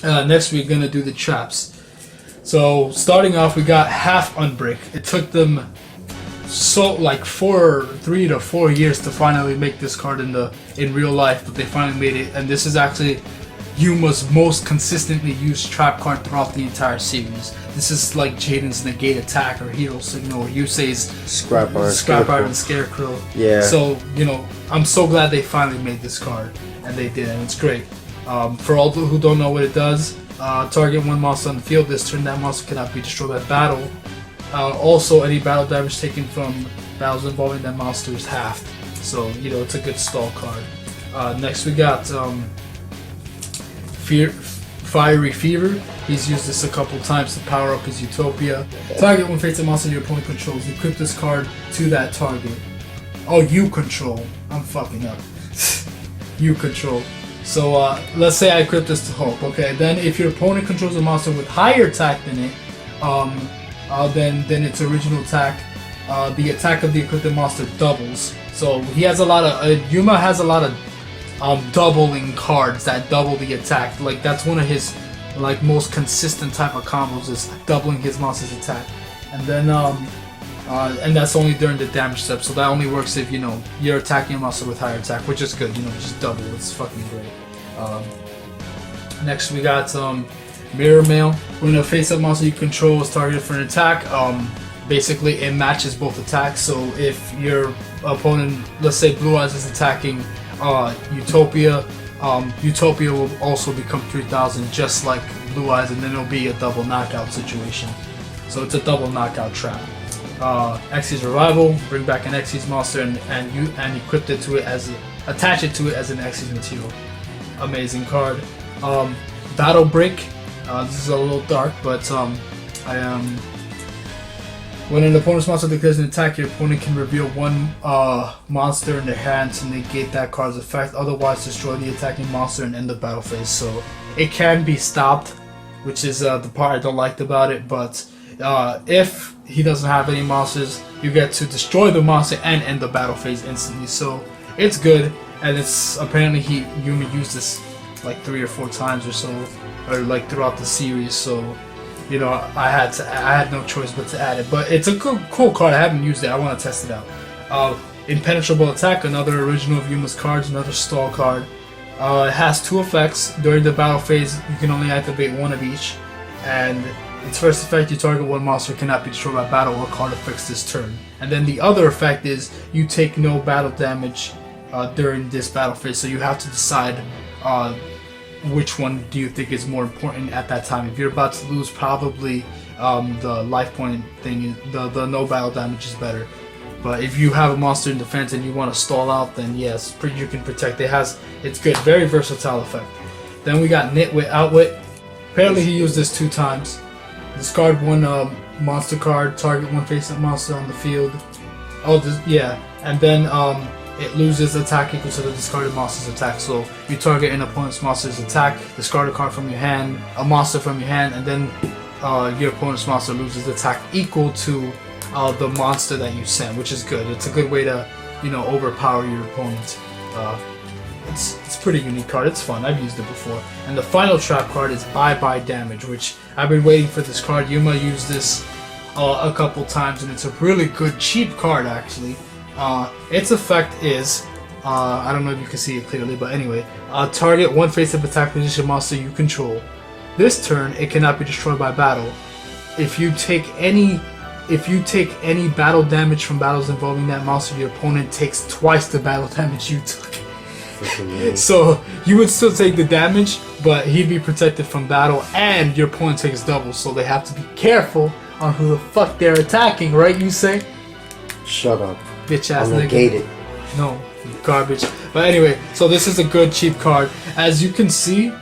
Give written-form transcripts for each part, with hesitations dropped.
Next, we're gonna do the traps. So starting off, we got half unbreak. It took them like 3 to 4 years to finally make this card in real life, but they finally made it. And this is actually Yuma's most consistently used trap card throughout the entire series. This is like Jaden's negate attack or hero signal or Yusei's scrap art and scarecrow. Yeah. So I'm so glad they finally made this card, and they did, and it's great. For all who don't know what it does, target one monster on the field. This turn, that monster cannot be destroyed by battle. Also, any battle damage taken from battles involving that monster is halved. So it's a good stall card. Next, we got Fiery Fever. He's used this a couple times to power up his Utopia. Target one face monster your opponent controls. Equip this card to that target. Oh, you control. I'm fucking up. You control. So let's say I equip this to Hope. Okay, then if your opponent controls a monster with higher attack than it, then its original attack, the attack of the equipped monster doubles. So he has a lot of Yuma has a lot of doubling cards that double the attack. Like that's one of his most consistent type of combos is doubling his monster's attack. And then and that's only during the damage step. So that only works if you're attacking a monster with higher attack, which is good. Just double. It's fucking great. Next we got Mirror Mail. When a face-up monster you control is targeted for an attack, basically it matches both attacks. So if your opponent, let's say Blue Eyes, is attacking Utopia, Utopia will also become 3000 just like Blue Eyes, and then it'll be a double knockout situation. So it's a double knockout trap. Xyz Revival, bring back an Xyz monster and equip it to it attach it to it as an Xyz material. Amazing card. Battle Break. This is a little dark, but when an opponent's monster declares an attack, your opponent can reveal one monster in their hand to negate that card's effect. Otherwise, destroy the attacking monster and end the battle phase. So it can be stopped, which is the part I don't like about it. But if he doesn't have any monsters, you get to destroy the monster and end the battle phase instantly. So it's good, and it's apparently Yuma used this like 3 or 4 times or so, or like throughout the series. So I had no choice but to add it. But it's a cool card. I haven't used it. I want to test it out. Impenetrable Attack, another original of Yuma's cards, another stall card. It has 2 effects. During the battle phase, you can only activate one of each. And its first effect, you target one monster cannot be destroyed by battle or card effects this turn. And then the other effect is you take no battle damage during this battle phase. So you have to decide which one do you think is more important at that time. If you're about to lose, probably the life point thing, the no battle damage is better. But if you have a monster in defense and you want to stall out, then yes, you can protect. It's good, very versatile effect. Then we got Nitwit Outwit. Apparently he used this 2 times. Discard one monster card, target one face-up monster on the field. And then it loses attack equal to the discarded monster's attack. So you target an opponent's monster's attack, discard a card from your hand, a monster from your hand, and then your opponent's monster loses attack equal to the monster that you sent, which is good. It's a good way to overpower your opponent. It's a pretty unique card. It's fun. I've used it before. And the final trap card is Bye Damage, which I've been waiting for this card. Yuma used this a couple times, and it's a really good, cheap card actually. Its effect is, I don't know if you can see it clearly, but anyway, target one face-up attack position monster you control. This turn, it cannot be destroyed by battle. If you take any battle damage from battles involving that monster, your opponent takes twice the battle damage you took. So you would still take the damage, but he'd be protected from battle, and your opponent takes double. So they have to be careful on who the fuck they're attacking, right? You say? Shut up. Bitch ass nigga. Negate it. No, garbage. But anyway, so this is a good cheap card. As you can see,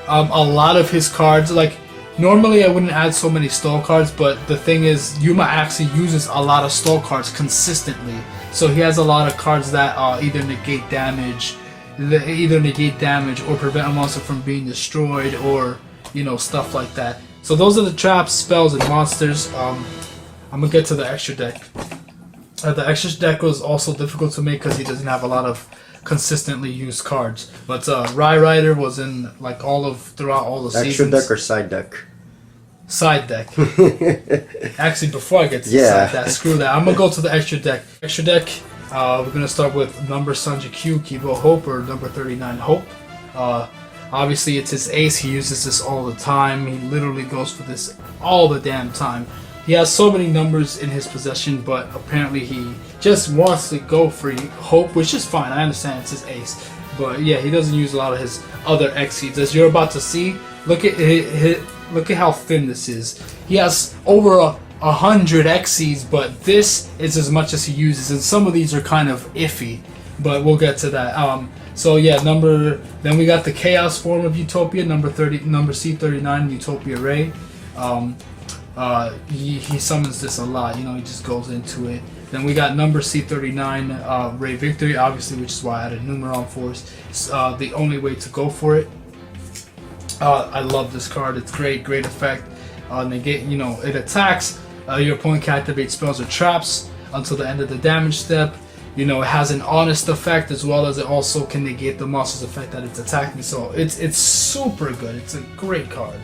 a lot of his cards, like normally I wouldn't add so many stall cards, but the thing is, Yuma actually uses a lot of stall cards consistently. So he has a lot of cards that either negate damage or prevent a monster from being destroyed, or stuff like that. So those are the traps, spells, and monsters. I'm gonna get to the extra deck. The extra deck was also difficult to make because he doesn't have a lot of consistently used cards. But Rai Rider was in like throughout all the Extra seasons. deck or side deck? Side deck. Actually, before I get to the side deck, screw that. I'm gonna go to the extra deck. Extra deck. We're gonna start with number Sanji Q, Kibo Hope, or number 39 Hope. Obviously, it's his ace. He uses this all the time. He literally goes for this all the damn time. He has so many numbers in his possession, but apparently he just wants to go for Hope, which is fine. I understand it's his ace. But yeah, he doesn't use a lot of his other X-Seeds. As you're about to see, look at how thin this is. He has over 100 X-Seeds, but this is as much as he uses. And some of these are kind of iffy, but we'll get to that. So yeah, then we got the Chaos form of Utopia, number C39, Utopia Ray. He summons this a lot, he just goes into it. Then we got number C39, Ray Victory, obviously, which is why I added Numeron Force. It's the only way to go for it. I love this card. It's great effect. Negate, it attacks. Your opponent can activate spells or traps until the end of the damage step. It has an honest effect, as well as it also can negate the monster's effect that it's attacking. So it's super good. It's a great card.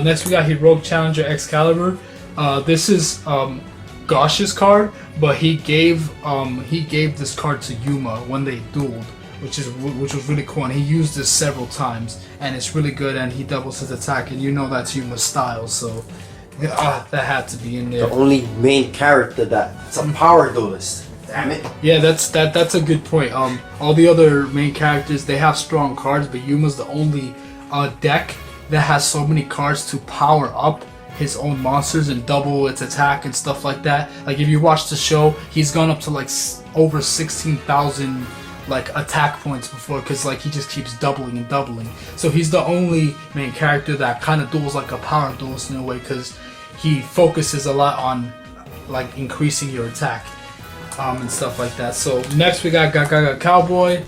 Next we got Heroic Challenger Excalibur. This is Gosh's card, but he gave this card to Yuma when they dueled, which was really cool. And he used this several times, and it's really good. And he doubles his attack, and that's Yuma's style. So that had to be in there. The only main character that's a power duelist. Damn it. Yeah, that's a good point. All the other main characters, they have strong cards, but Yuma's the only deck that has so many cards to power up his own monsters and double its attack and stuff like that. Like if you watch the show, he's gone up to like over 16,000 like attack points before, because like he just keeps doubling and doubling. So he's the only main character that kind of duels like a power duelist in a way, because he focuses a lot on like increasing your attack and stuff like that. So next we got Gagaga Cowboy.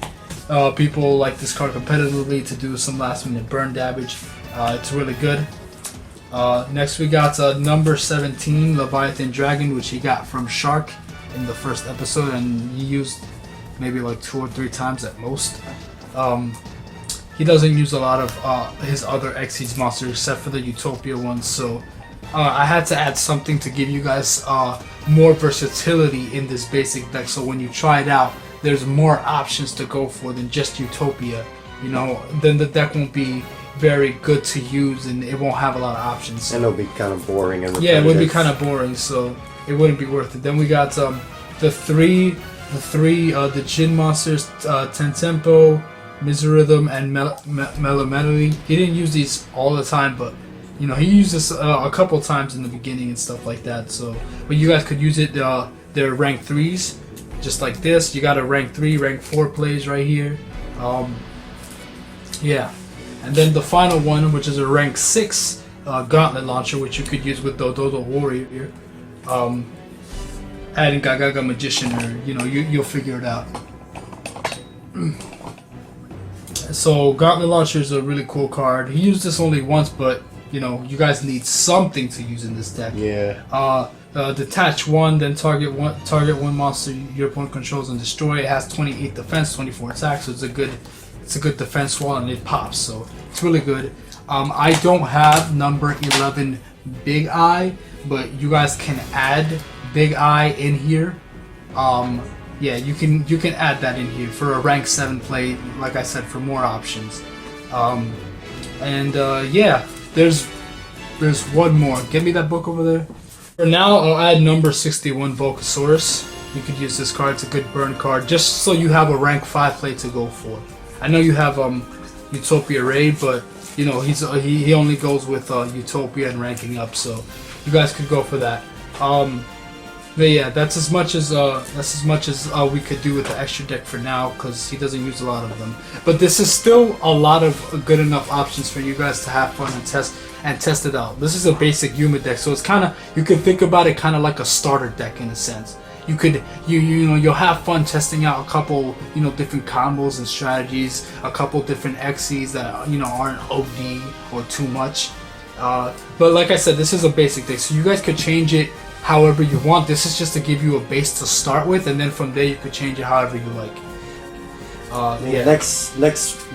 People like this card competitively to do some last minute burn damage. It's really good. Next we got number 17 Leviathan Dragon, which he got from Shark in the first episode, and he used maybe like 2 or 3 times at most. He doesn't use a lot of his other X-Seeds monsters except for the Utopia ones, so I had to add something to give you guys more versatility in this basic deck, so when you try it out, there's more options to go for than just Utopia. Then the deck won't be very good to use, and it won't have a lot of options. And it'll be kind of boring. And yeah, it would be kind of boring, so it wouldn't be worth it. Then we got the three Jin monsters, Tentempo, Miserrhythm, and Melomelody. He didn't use these all the time, but he used this a couple times in the beginning and stuff like that. So, but you guys could use it. They're rank 3s, just like this. You got a rank 3, rank 4 plays right here. Yeah. And then the final one, which is a rank 6 Gauntlet Launcher, which you could use with Dododo Warrior. Adding Gagaga Magician, or you'll figure it out. So Gauntlet Launcher is a really cool card. He used this only once, but you guys need something to use in this deck. Yeah. Detach 1, then target one monster your opponent controls and destroy. It has 28 defense, 24 attack, so it's a good defense wall, and it pops, so it's really good. I don't have number 11 Big Eye, but you guys can add Big Eye in here. Yeah, you can add that in here for a rank 7 play, like I said, for more options. Yeah, there's one more. Give me that book over there. For now, I'll add number 61 Volcasaurus. You could use this card. It's a good burn card, just so you have a rank 5 play to go for. I know you have Utopia Ray, but he only goes with Utopia and ranking up, so you guys could go for that. But yeah, that's as much as we could do with the extra deck for now, because he doesn't use a lot of them. But this is still a lot of good enough options for you guys to have fun and test it out. This is a basic Yuma deck, so it's kind of, you can think about it kind of like a starter deck in a sense. You could you'll have fun testing out a couple different combos and strategies, a couple different XCs that aren't OD or too much. But like I said, this is a basic deck, so you guys could change it however you want. This is just to give you a base to start with, and then from there you could change it however you like. Yeah. Next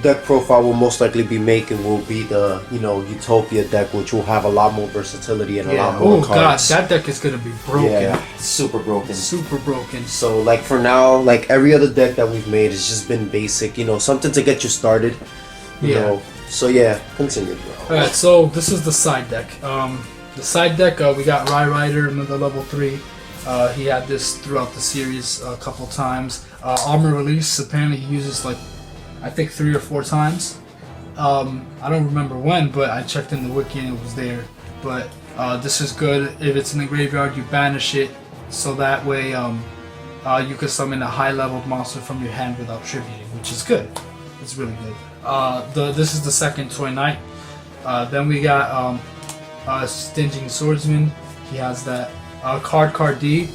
deck profile we'll most likely be making will be the Utopia deck, which will have a lot more versatility and a lot more cards. God, that deck is gonna be broken. Yeah, super broken. Super broken. So like for now, like every other deck that we've made has just been basic. Something to get you started. You know. So yeah, continue, bro. All right, so this is the side deck. The side deck, we got Rai Rider, another level 3. He had this throughout the series a couple times. Armor release, apparently he uses like, I think 3 or 4 times. I don't remember when, but I checked in the wiki and it was there. But this is good. If it's in the graveyard, you banish it, so that way you can summon a high-leveled monster from your hand without tributing, which is good. It's really good. This is the second Toy Knight. Then we got Stinging Swordsman. He has that. Card D.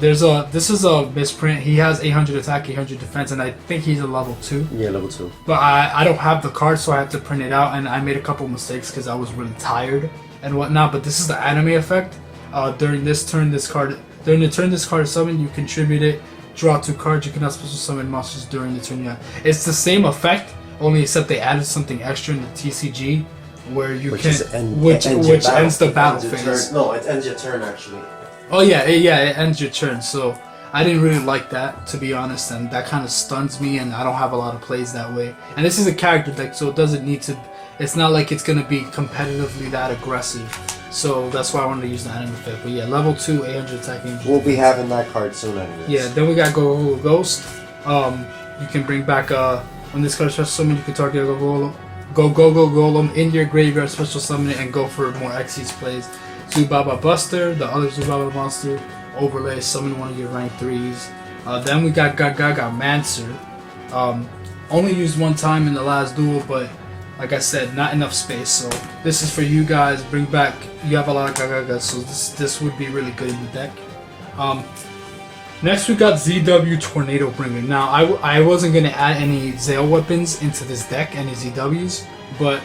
This is a misprint. He has 800 attack, 800 defense, and I think he's a level 2. Yeah, level 2. But I don't have the card, so I had to print it out, and I made a couple mistakes because I was really tired and whatnot. But this is the anime effect. During the turn this card is summoned, you contribute it, draw 2 cards. You cannot special summon monsters during the turn. It's the same effect, only except they added something extra in the TCG, where you which ends the battle phase. No, it ends your turn actually. Oh yeah, it ends your turn. So I didn't really like that, to be honest, and that kind of stuns me, and I don't have a lot of plays that way. And this is a character deck, so it doesn't need to. It's not like it's gonna be competitively that aggressive. So that's why I wanted to use the anime effect. But yeah, level 2, 800 attacking. We'll be having that card soon, anyways. Yeah. Then we got Go Ghost. You can bring back when this card is special summon, you can target a Go Golem in your graveyard, special summon it, and go for more Xyz plays. Zubaba Buster, the other Zubaba monster, overlay, summon one of your rank 3s. Then we got Gaga Mancer. Only used 1 time in the last duel, but like I said, not enough space. So this is for you guys. Bring back. You have a lot of Gagagas, so this would be really good in the deck. Next we got ZW Tornado Bringer. Now I wasn't gonna add any Zale weapons into this deck, any ZWs, but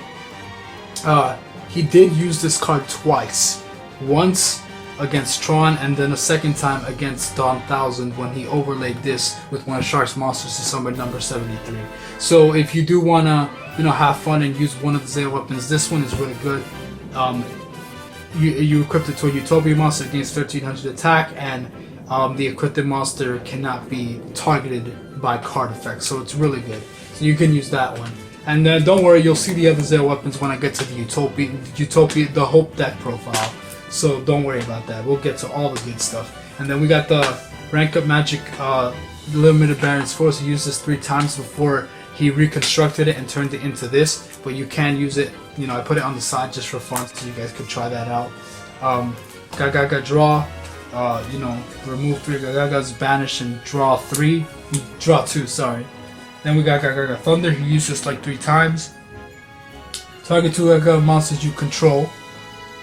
he did use this card twice. Once against Tron, and then a second time against Dawn 1000 when he overlaid this with one of Shark's monsters to summon number 73. So if you do wanna, have fun and use one of the Zale weapons, this one is really good. You equip it to a Utopia monster against 1300 attack, and the equipped monster cannot be targeted by card effects, so it's really good. So you can use that one. And then don't worry, you'll see the other Zale weapons when I get to the Utopia, the Hope deck profile. So don't worry about that. We'll get to all the good stuff. And then we got the Rank Up Magic Limited Baron's Force. He used this 3 times before he reconstructed it and turned it into this. But you can use it. I put it on the side just for fun, so you guys could try that out. Gagaga Draw. Remove 3 Gagagas, banish and draw 3. Draw 2, sorry. Then we got Gagaga Thunder. He used this like 3 times. Target 2 Gagaga monsters you control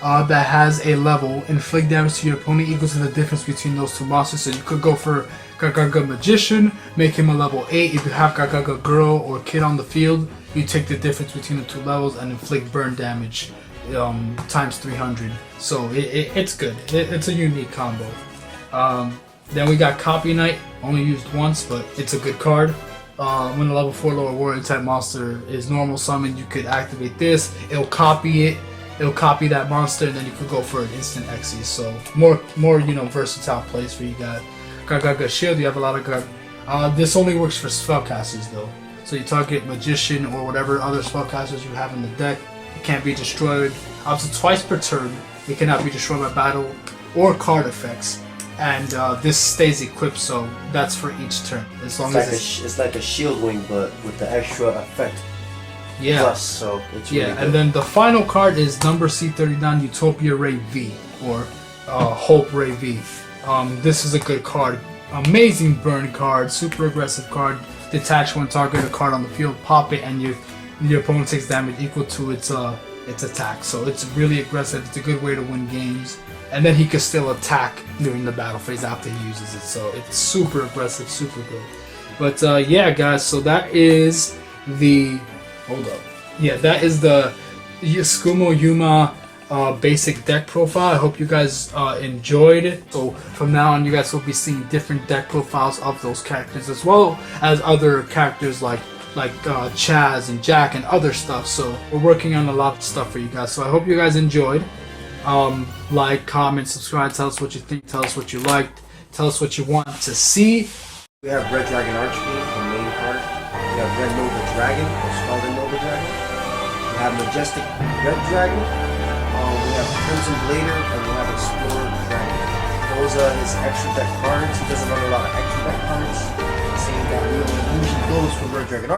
that has a level. Inflict damage to your opponent equal to the difference between those 2 monsters. So you could go for Gagaga Magician, make him a level 8. If you have Gagaga Girl or Kid on the field, you take the difference between the 2 levels and inflict burn damage times 300. So it's good. It's a unique combo. Then we got Copy Knight. Only used once, but it's a good card. When a level 4 lower warrior type monster is normal summoned, you could activate this. It'll copy it. It'll copy that monster, and then you could go for an instant Xyz. So more versatile plays for you guys. Gagaga Shield. You have a lot of this only works for spellcasters though. So you target Magician or whatever other spellcasters you have in the deck. It can't be destroyed up to twice per turn. It cannot be destroyed by battle or card effects. And this stays equipped, so that's for each turn. As long as it's like a shield wing, but with the extra effect. Yeah. Plus, so it's really good. And then the final card is number C39 Utopia Ray V, or Hope Ray V. This is a good card. Amazing burn card, super aggressive card. Detach one, target a card on the field, pop it, and your opponent takes damage equal to its attack. So it's really aggressive. It's a good way to win games. And then he can still attack during the battle phase after he uses it. So it's super aggressive, super good. But yeah, guys. So that is the. Hold up. Yeah, that is the Tuskumo Yuma basic deck profile. I hope you guys enjoyed it. So from now on, you guys will be seeing different deck profiles of those characters, as well as other characters like Chaz and Jack and other stuff. So we're working on a lot of stuff for you guys. So I hope you guys enjoyed. Like, comment, subscribe, tell us what you think, tell us what you liked, tell us what you want to see. We have Red Dragon Archfiend, the main card. We have Red Nova Dragon, or Scarlet Nova Dragon. We have Majestic Red Dragon. We have Crimson Blader, and we have Explorer Dragon. Those are his extra deck cards. He doesn't run a lot of extra deck cards. Saying that we only usually goes for Red Dragon